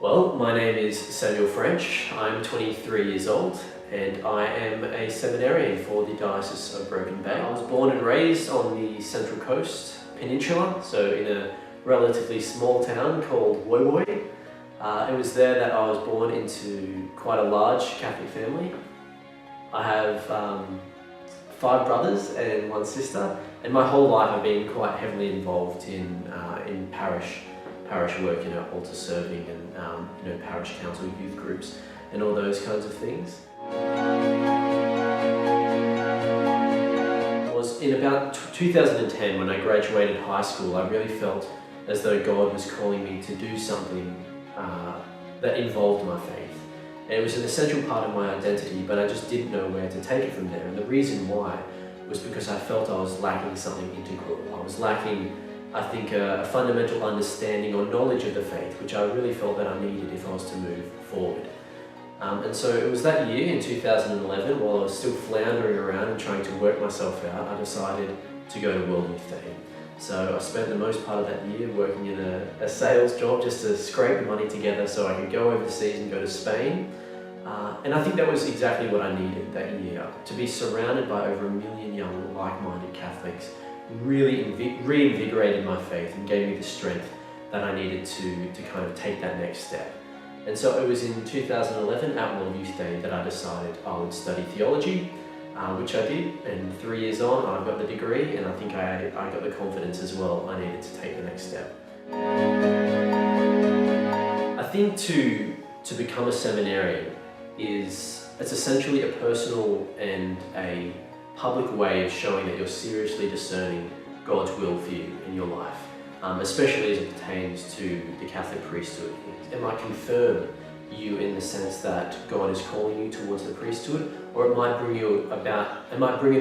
Well, my name is Samuel French. I'm 23 years old and I am a seminarian for the Diocese of Broken Bay. I was born and raised on the Central Coast Peninsula, so in a relatively small town called Woy Woy. It was there that I was born into quite a large Catholic family. I have 5 brothers and 1 sister, and my whole life I've been quite heavily involved in parish work, altar serving and parish council, youth groups, and all those kinds of things. It was in about 2010 when I graduated high school. I really felt as though God was calling me to do something that involved my faith. And it was an essential part of my identity, but I just didn't know where to take it from there. And the reason why was because I felt I was lacking something integral. I was lacking, I think, a fundamental understanding or knowledge of the faith, which I really felt that I needed if I was to move forward. And so it was that year, in 2011, while I was still floundering around and trying to work myself out, I decided to go to World Youth Day. So I spent the most part of that year working in a sales job just to scrape the money together so I could go overseas and go to Spain. And I think that was exactly what I needed that year, to be surrounded by over 1 million young, like-minded Catholics. Really reinvigorated my faith and gave me the strength that I needed to kind of take that next step. And so it was in 2011 at World Youth Day that I decided I would study theology, which I did, and 3 years on I got the degree, and I think I got the confidence as well I needed to take the next step. I think to become a seminarian it's essentially a personal and a public way of showing that you're seriously discerning God's will for you in your life, especially as it pertains to the Catholic priesthood. It might confirm you in the sense that God is calling you towards the priesthood, or it might bring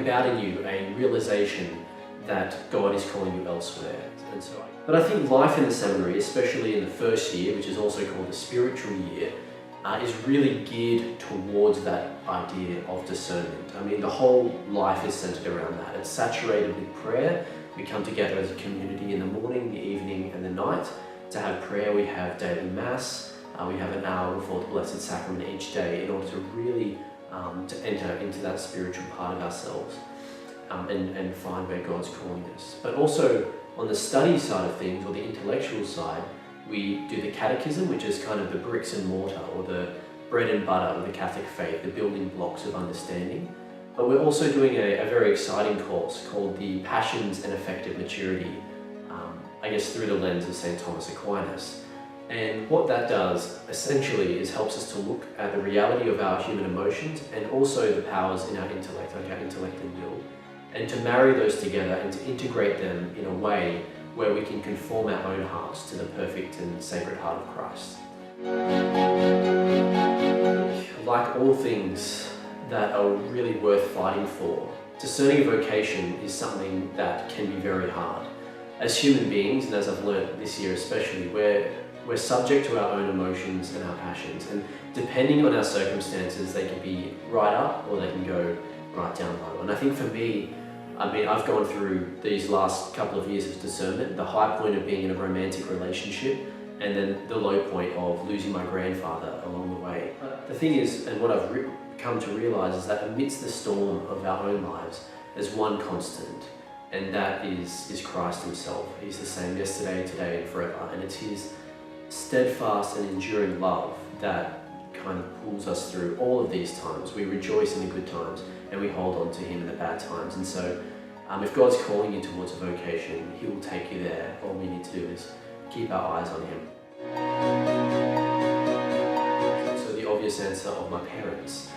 about in you a realization that God is calling you elsewhere. And so, but I think life in the seminary, especially in the first year, which is also called the spiritual year, is really geared towards that idea of discernment. I mean, the whole life is centered around that. It's saturated with prayer. We come together as a community in the morning, the evening, and the night to have prayer. We have daily mass. We have an hour before the Blessed Sacrament each day in order to really to enter into that spiritual part of ourselves and find where God's calling us. But also on the study side of things, or the intellectual side, we do the catechism, which is kind of the bricks and mortar, or the bread and butter of the Catholic faith, the building blocks of understanding. But we're also doing a very exciting course called the Passions and Effective Maturity, I guess through the lens of St. Thomas Aquinas. And what that does essentially is helps us to look at the reality of our human emotions and also the powers in our intellect, like our intellect and will, and to marry those together and to integrate them in a way where we can conform our own hearts to the perfect and sacred heart of Christ. Like all things that are really worth fighting for, discerning a vocation is something that can be very hard. As human beings, and as I've learned this year especially, we're subject to our own emotions and our passions, and depending on our circumstances, they can be right up or they can go right down low. And I think for me, I've gone through these last couple of years of discernment, the high point of being in a romantic relationship, and then the low point of losing my grandfather along the way. But the thing is, and what I've come to realize, is that amidst the storm of our own lives, there's one constant, and that is Christ himself. He's the same yesterday, today, and forever. And it's his steadfast and enduring love that kind of pulls us through all of these times. We rejoice in the good times and we hold on to him in the bad times. And so if God's calling you towards a vocation, he will take you there. All we need to do is keep our eyes on him. So the obvious answer of my parents,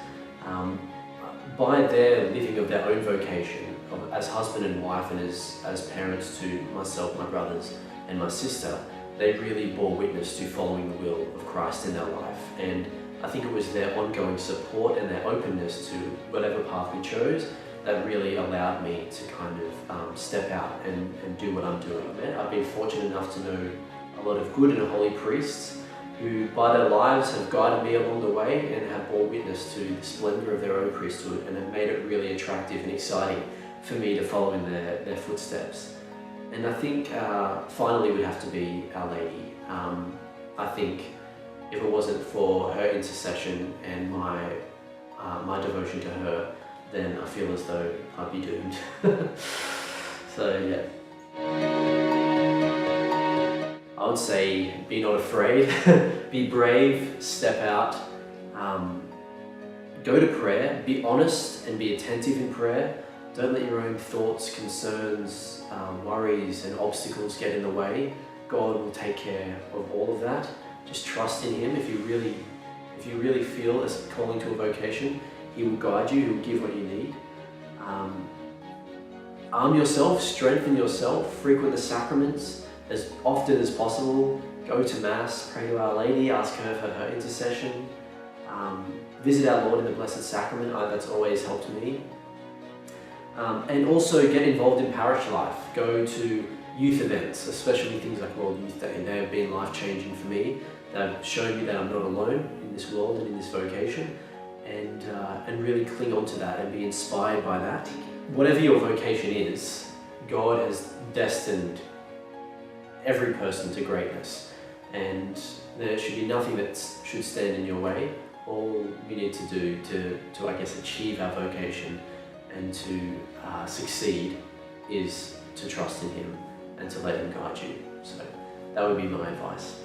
by their living of their own vocation, as husband and wife and as parents to myself, my brothers and my sister, they really bore witness to following the will of Christ in their life. And I think it was their ongoing support and their openness to whatever path we chose that really allowed me to kind of step out and do what I'm doing. I've been fortunate enough to know a lot of good and holy priests who by their lives have guided me along the way and have bore witness to the splendour of their own priesthood and have made it really attractive and exciting for me to follow in their footsteps. And I think finally would have to be Our Lady. I think if it wasn't for her intercession and my devotion to her, then I feel as though I'd be doomed. So yeah. I would say be not afraid, be brave, step out, go to prayer, be honest and be attentive in prayer. Don't let your own thoughts, concerns, worries and obstacles get in the way. God will take care of all of that. Just trust in Him. If you really feel a calling to a vocation, He will guide you, He will give what you need. Arm yourself, strengthen yourself, frequent the sacraments as often as possible. Go to Mass, pray to Our Lady, ask her for her intercession. Visit our Lord in the Blessed Sacrament, that's always helped me. And also get involved in parish life. Go to youth events, especially things like World Youth Day. They have been life-changing for me. They've shown me that I'm not alone in this world and in this vocation, and really cling on to that and be inspired by that. Whatever your vocation is, God has destined every person to greatness, and there should be nothing that should stand in your way. All you need to do to I guess achieve our vocation and to succeed is to trust in Him and to let Him guide you. So that would be my advice.